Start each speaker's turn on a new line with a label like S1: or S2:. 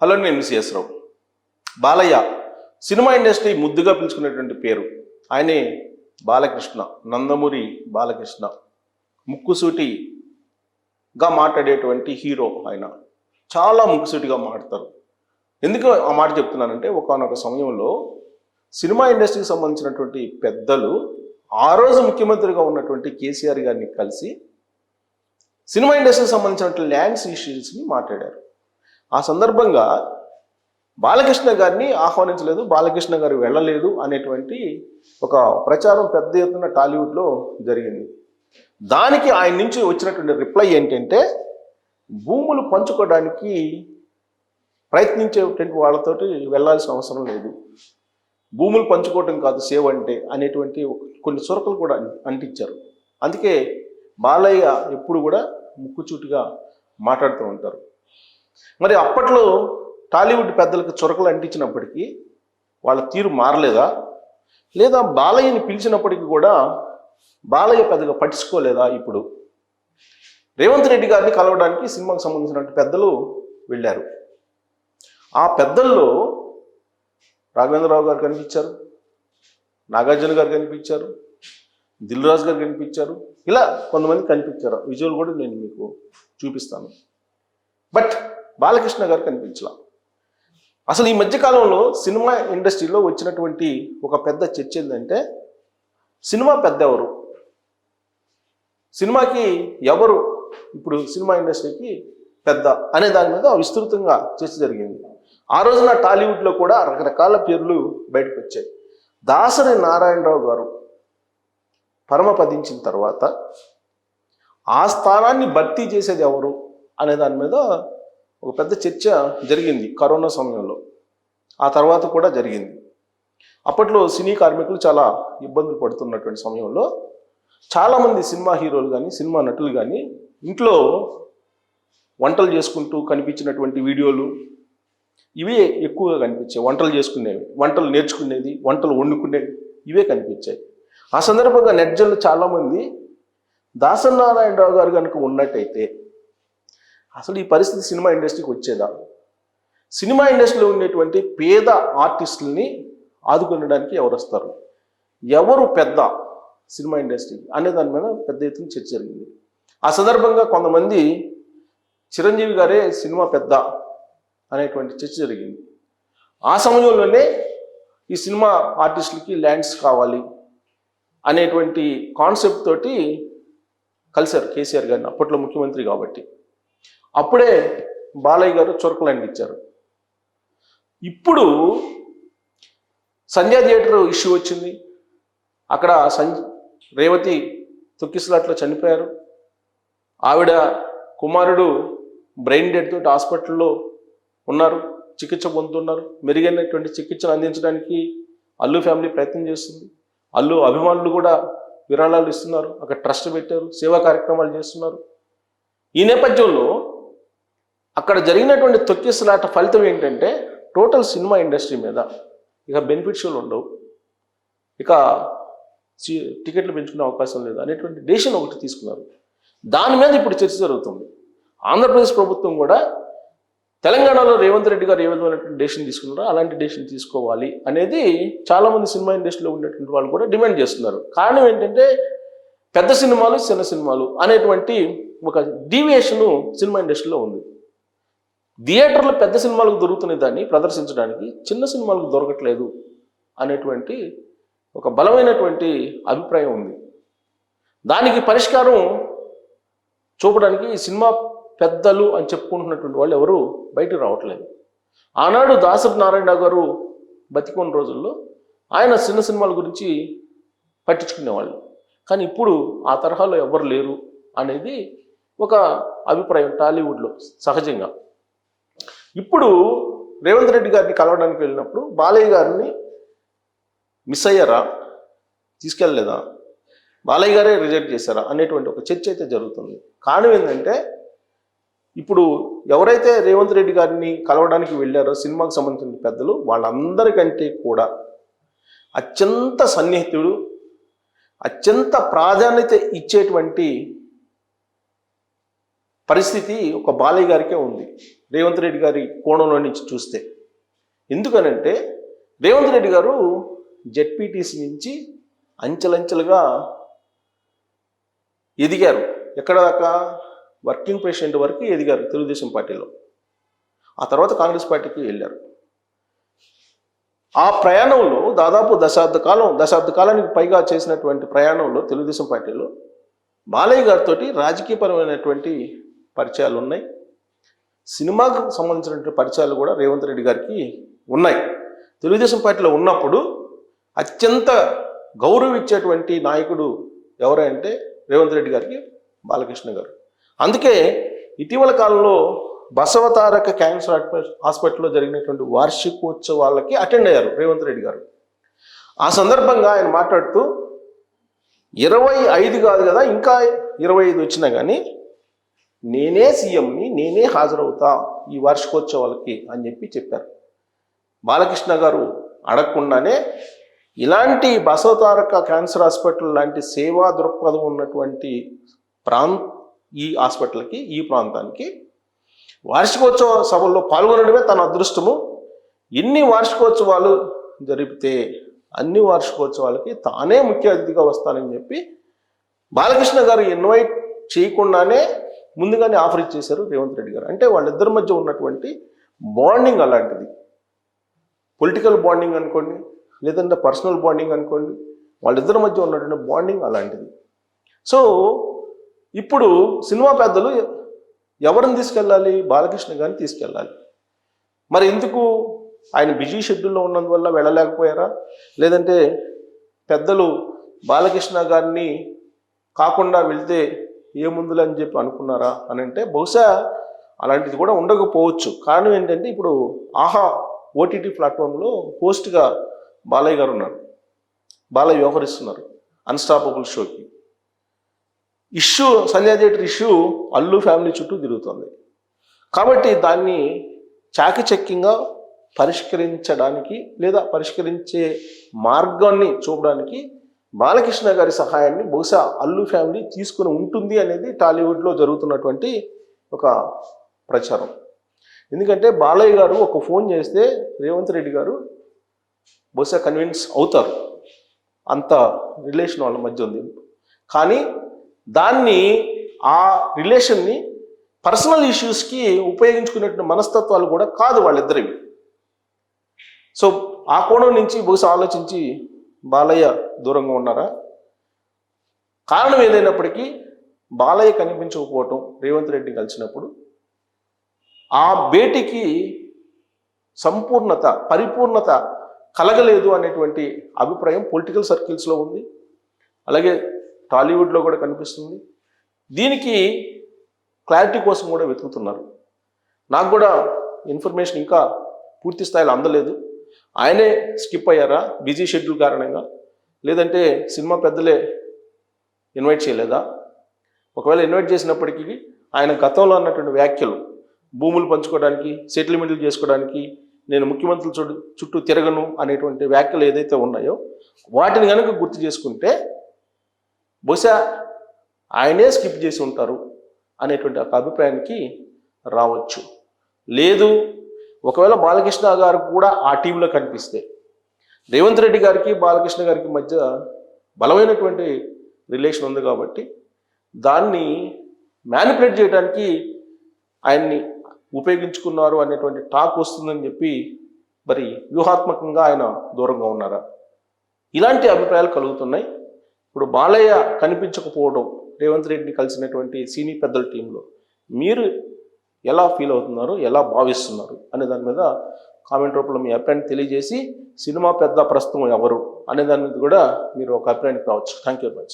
S1: Hello, నేను CS రావు. Balayya cinema industry ముద్దుగా పిలుచుకునేటువంటి పేరు. ఆయనే బాలకృష్ణ, నందమూరి బాలకృష్ణ. ముక్కుసూటిగా మాట్లాడేటువంటి హీరో ఆయన. చాలా ముక్కుసూటిగా మాట్లాడతారు. ఎందుకు ఆ మాట చెప్తున్నానంటే, ఒకానొక సమయంలో సినిమా ఇండస్ట్రీకి సంబంధించినటువంటి పెద్దలు ఆ రోజు ముఖ్యమంత్రిగా ఉన్నటువంటి కేసీఆర్ గారిని కలిసి సినిమా ఇండస్ట్రీకి సంబంధించినటువంటి ల్యాండ్స్ ఇష్యూస్ని మాట్లాడారు. ఆ సందర్భంగా బాలకృష్ణ గారిని ఆహ్వానించలేదు, బాలకృష్ణ గారు వెళ్ళలేదు అనేటువంటి ఒక ప్రచారం పెద్ద ఎత్తున టాలీవుడ్లో జరిగింది. దానికి ఆయన నుంచి వచ్చినటువంటి రిప్లై ఏంటంటే, భూములు పంచుకోవడానికి ప్రయత్నించేటువంటి వాళ్ళతోటి వెళ్ళాల్సిన అవసరం లేదు, భూములు పంచుకోవటం కాదు సేవ్ అంటే అనేటువంటి కొన్ని చురకలు కూడా అంటించారు. అందుకే బాలయ్య ఎప్పుడు కూడా ముక్కుచూటిగా మాట్లాడుతూ ఉంటారు. మరి అప్పట్లో టాలీవుడ్ పెద్దలకు చురకలు అంటించినప్పటికీ వాళ్ళ తీరు మారలేదా, లేదా బాలయ్యని పిలిచినప్పటికీ కూడా బాలయ్య పెద్దగా పట్టించుకోలేదా? ఇప్పుడు రేవంత్ రెడ్డి గారిని కలవడానికి సినిమాకు సంబంధించినటువంటి పెద్దలు వెళ్ళారు. ఆ పెద్దల్లో రాఘవేంద్రరావు గారు కనిపించారు, నాగార్జున గారు కనిపించారు, దిల్ రాజు గారు కనిపించారు, ఇలా కొంతమంది కనిపించారు. విజువల్ కూడా నేను మీకు చూపిస్తాను. బట్ బాలకృష్ణ గారు కనిపించలా. అసలు ఈ మధ్యకాలంలో సినిమా ఇండస్ట్రీలో వచ్చినటువంటి ఒక పెద్ద చర్చ ఏంటంటే, సినిమా పెద్ద ఎవరు, సినిమాకి ఎవరు ఇప్పుడు సినిమా ఇండస్ట్రీకి పెద్ద అనే దాని మీద విస్తృతంగా చర్చ జరిగింది. ఆ రోజున టాలీవుడ్లో కూడా రకరకాల పేర్లు బయటకు వచ్చాయి. దాసరి నారాయణరావు గారు పరమపదించిన తర్వాత ఆ స్థానాన్ని భర్తీ చేసేది ఎవరు అనే దాని మీద ఒక పెద్ద చర్చ జరిగింది కరోనా సమయంలో. ఆ తర్వాత కూడా జరిగింది. అప్పట్లో సినీ కార్మికులు చాలా ఇబ్బందులు పడుతున్నటువంటి సమయంలో చాలామంది సినిమా హీరోలు కానీ సినిమా నటులు కానీ ఇంట్లో వంటలు చేసుకుంటూ కనిపించినటువంటి వీడియోలు ఇవే ఎక్కువగా కనిపించాయి. వంటలు చేసుకునేవి, వంటలు నేర్చుకునేది, వంటలు వండుకునేవి ఇవే కనిపించాయి. ఆ సందర్భంగా నెట్జన్లు చాలామంది దాసరి నారాయణరావు గారు కనుక ఉన్నట్టయితే అసలు ఈ పరిస్థితి సినిమా ఇండస్ట్రీకి వచ్చేదా, సినిమా ఇండస్ట్రీలో ఉండేటువంటి పేద ఆర్టిస్టులని ఆదుకొనడానికి ఎవరు వస్తారు, ఎవరు పెద్ద సినిమా ఇండస్ట్రీ అనే దాని మీద పెద్ద ఎత్తున చర్చ జరిగింది. ఆ సందర్భంగా కొంతమంది చిరంజీవి గారే సినిమా పెద్ద అనేటువంటి చర్చ జరిగింది. ఆ సమయంలోనే ఈ సినిమా ఆర్టిస్టులకి ల్యాండ్స్ కావాలి అనేటువంటి కాన్సెప్ట్ తోటి కలిశారు కేసీఆర్ గారిని, అప్పట్లో ముఖ్యమంత్రి కాబట్టి. అప్పుడే బాలయ్య గారు చురకలు అందించారు. ఇప్పుడు సంధ్యా థియేటర్ ఇష్యూ వచ్చింది. అక్కడ రేవతి తొక్కిసలాట్లో చనిపోయారు. ఆవిడ కుమారుడు బ్రెయిన్ డెడ్ తోటి హాస్పిటల్లో ఉన్నారు, చికిత్స పొందుతున్నారు. మెరుగైనటువంటి చికిత్సను అందించడానికి అల్లు ఫ్యామిలీ ప్రయత్నం చేస్తుంది. అల్లు అభిమానులు కూడా విరాళాలు ఇస్తున్నారు, అక్కడ ట్రస్ట్ పెట్టారు, సేవా కార్యక్రమాలు చేస్తున్నారు. ఈ నేపథ్యంలో అక్కడ జరిగినటువంటి తొక్కిసలాట ఫలితం ఏంటంటే, టోటల్ సినిమా ఇండస్ట్రీ మీద ఇక బెనిఫిట్ షోలు ఉండవు, ఇక టికెట్లు పెంచుకునే అవకాశం లేదు అనేటువంటి డెసిషన్ ఒకటి తీసుకున్నారు. దాని మీద ఇప్పుడు చర్చ జరుగుతుంది. ఆంధ్రప్రదేశ్ ప్రభుత్వం కూడా తెలంగాణలో రేవంత్ రెడ్డి గారు ఏ విధమైనటువంటి డెసిషన్ తీసుకున్నారో అలాంటి డెసిషన్ తీసుకోవాలి అనేది చాలామంది సినిమా ఇండస్ట్రీలో ఉండేటువంటి వాళ్ళు కూడా డిమాండ్ చేస్తున్నారు. కారణం ఏంటంటే, పెద్ద సినిమాలు చిన్న సినిమాలు అనేటువంటి ఒక డీవియేషను సినిమా ఇండస్ట్రీలో ఉంది. థియేటర్లో పెద్ద సినిమాలకు దొరుకుతున్న దాన్ని ప్రదర్శించడానికి చిన్న సినిమాలకు దొరకట్లేదు అనేటువంటి ఒక బలమైనటువంటి అభిప్రాయం ఉంది. దానికి పరిష్కారం చూపడానికి సినిమా పెద్దలు అని చెప్పుకుంటున్నటువంటి వాళ్ళు ఎవరు బయటకు రావట్లేదు. ఆనాడు దాసరి నారాయణరావు గారు బతికున్న రోజుల్లో ఆయన చిన్న సినిమాల గురించి పట్టించుకునేవాళ్ళు. కానీ ఇప్పుడు ఆ తరహాలో ఎవరు లేరు అనేది ఒక అభిప్రాయం టాలీవుడ్లో సహజంగా. ఇప్పుడు రేవంత్ రెడ్డి గారిని కలవడానికి వెళ్ళినప్పుడు బాలయ్య గారిని మిస్ అయ్యారా, తీసుకెళ్ళలేదా, బాలయ్య గారే రిజెక్ట్ చేశారా అనేటువంటి ఒక చర్చ అయితే జరుగుతుంది. కారణం ఏంటంటే, ఇప్పుడు ఎవరైతే రేవంత్ రెడ్డి గారిని కలవడానికి వెళ్ళారో సినిమాకు సంబంధించిన పెద్దలు, వాళ్ళందరికంటే కూడా అత్యంత సన్నిహితుడు, అత్యంత ప్రాధాన్యత ఇచ్చేటువంటి పరిస్థితి ఒక బాలయ్య గారికే ఉంది. రేవంత్ రెడ్డి గారి కోణంలో నుంచి చూస్తే. ఎందుకనంటే రేవంత్ రెడ్డి గారు జెడ్పీటీసీ నుంచి అంచెలంచెలుగా ఎదిగారు. ఎక్కడ దాకా? వర్కింగ్ ప్రెసిడెంట్ వరకు ఎదిగారు తెలుగుదేశం పార్టీలో. ఆ తర్వాత కాంగ్రెస్ పార్టీకి వెళ్ళారు. ఆ ప్రయాణంలో దాదాపు దశాబ్ద కాలానికి పైగా చేసినటువంటి ప్రయాణంలో తెలుగుదేశం పార్టీలో బాలయ్య గారితో రాజకీయపరమైనటువంటి పరిచయాలు ఉన్నాయి. సినిమాకు సంబంధించినటువంటి పరిచయాలు కూడా రేవంత్ రెడ్డి గారికి ఉన్నాయి. తెలుగుదేశం పార్టీలో ఉన్నప్పుడు అత్యంత గౌరవించేటువంటి నాయకుడు ఎవరంటే రేవంత్ రెడ్డి గారికి బాలకృష్ణ గారు. అందుకే ఇటీవల కాలంలో బసవతారక క్యాన్సర్ హాస్పిటల్లో జరిగినటువంటి వార్షికోత్సవాలకి అటెండ్ అయ్యారు రేవంత్ రెడ్డి గారు. ఆ సందర్భంగా ఆయన మాట్లాడుతూ 25 కాదు కదా, ఇంకా 25 వచ్చినా కానీ నేనే సీఎంని, నేనే హాజరవుతా ఈ వార్షికోత్సవాలకి అని చెప్పారు. బాలకృష్ణ గారు అడగకుండానే ఇలాంటి బసవతారక క్యాన్సర్ హాస్పిటల్ లాంటి సేవా దృక్పథం ఉన్నటువంటి ఈ హాస్పిటల్కి, ఈ ప్రాంతానికి వార్షికోత్సవ సభల్లో పాల్గొనడమే తన అదృష్టము. ఎన్ని వార్షికోత్సవాలు జరిపితే అన్ని వార్షికోత్సవాలకి తానే ముఖ్య అతిథిగా వస్తానని చెప్పి బాలకృష్ణ గారు ఇన్వైట్ చేయకుండానే ముందుగానే ఆఫర్ ఇచ్చేశారు రేవంత్ రెడ్డి గారు. అంటే వాళ్ళిద్దరి మధ్య ఉన్నటువంటి బాండింగ్ అలాంటిది. పొలిటికల్ బాండింగ్ అనుకోండి, లేదంటే పర్సనల్ బాండింగ్ అనుకోండి, వాళ్ళిద్దరి మధ్య ఉన్నటువంటి బాండింగ్ అలాంటిది. సో ఇప్పుడు సినిమా పెద్దలు ఎవరిని తీసుకెళ్ళాలి? బాలకృష్ణ గారిని తీసుకెళ్ళాలి. మరి ఎందుకు? ఆయన బిజీ షెడ్యూల్లో ఉన్నందువల్ల వెళ్ళలేకపోయారా? లేదంటే పెద్దలు బాలకృష్ణ గారిని కాకుండా వెళ్తే ఏముందులే అని చెప్పి అనుకున్నారా అని అంటే బహుశా అలాంటిది కూడా ఉండకపోవచ్చు. కారణం ఏంటంటే ఇప్పుడు ఆహా ఓటీటీ ప్లాట్ఫామ్లో హోస్ట్గా బాలయ్య గారు ఉన్నారు. బాలయ్య వ్యవహరిస్తున్నారు అన్స్టాపబుల్ షోకి. Issue Sanjay theatre issue Allu family చుట్టూ తిరుగుతుంది. కాబట్టి దాన్ని చాకచక్యంగా పరిష్కరించడానికి లేదా పరిష్కరించే మార్గాన్ని చూపడానికి బాలకృష్ణ గారి సహాయాన్ని బహుశా అల్లు ఫ్యామిలీ తీసుకుని ఉంటుంది అనేది టాలీవుడ్లో జరుగుతున్నటువంటి ఒక ప్రచారం. ఎందుకంటే బాలయ్య గారు ఒక ఫోన్ చేస్తే రేవంత్ రెడ్డి గారు బహుశా కన్విన్స్ అవుతారు. అంత రిలేషన్ వాళ్ళ మధ్య ఉంది. కానీ దాన్ని ఆ రిలేషన్ని పర్సనల్ ఇష్యూస్కి ఉపయోగించుకునేటువంటి మనస్తత్వాలు కూడా కాదు వాళ్ళిద్దరివి. సో ఆ కోణం నుంచి బహుశా ఆలోచించి బాలయ్య దూరంగా ఉన్నారా? కారణం ఏదైనప్పటికీ బాలయ్య కనిపించకపోవటం రేవంత్ రెడ్డి కలిసినప్పుడు ఆ భేటీకి పరిపూర్ణత కలగలేదు అనేటువంటి అభిప్రాయం పొలిటికల్ సర్కిల్స్లో ఉంది. అలాగే టాలీవుడ్లో కూడా కనిపిస్తుంది. దీనికి క్లారిటీ కోసం కూడా వెతుకుతున్నారు. నాకు కూడా ఇన్ఫర్మేషన్ ఇంకా పూర్తి స్థాయిలో అందలేదు. ఆయనే స్కిప్ అయ్యారా బిజీ షెడ్యూల్ కారణంగా, లేదంటే సినిమా పెద్దలే ఇన్వైట్ చేయలేదా? ఒకవేళ ఇన్వైట్ చేసినప్పటికీ ఆయన గతంలో అన్నటువంటి వ్యాఖ్యలు, భూములు పంచుకోవడానికి, సెటిల్మెంట్లు చేసుకోవడానికి నేను ముఖ్యమంత్రుల చుట్టూ తిరగను అనేటువంటి వ్యాఖ్యలు ఏదైతే ఉన్నాయో వాటిని కనుక గుర్తు చేసుకుంటే బహుశా ఆయనే స్కిప్ చేసి ఉంటారు అనేటువంటి ఒక అభిప్రాయానికి రావచ్చు. లేదు, ఒకవేళ బాలకృష్ణ గారు కూడా ఆ టీంలో కనిపిస్తే రేవంత్ రెడ్డి గారికి బాలకృష్ణ గారికి మధ్య బలమైనటువంటి రిలేషన్ ఉంది కాబట్టి దాన్ని మ్యానిపులేట్ చేయడానికి ఆయన్ని ఉపయోగించుకున్నారు అనేటువంటి టాక్ వస్తుందని చెప్పి మరి వ్యూహాత్మకంగా ఆయన దూరంగా ఉన్నారా? ఇలాంటి అభిప్రాయాలు కలుగుతున్నాయి. ఇప్పుడు బాలయ్య కనిపించకపోవడం రేవంత్ రెడ్డిని కలిసినటువంటి సీనియర్ పెద్దల టీంలో మీరు ఎలా ఫీల్ అవుతున్నారు, ఎలా భావిస్తున్నారు అనే దాని మీద కామెంట్ రూపంలో మీ అభిప్రాయాన్ని తెలియజేసి సినిమా పెద్ద ప్రస్తుతం ఎవరు అనే దాని మీద కూడా మీరు ఒక అభిప్రాయానికి రావచ్చు. Thank you very much.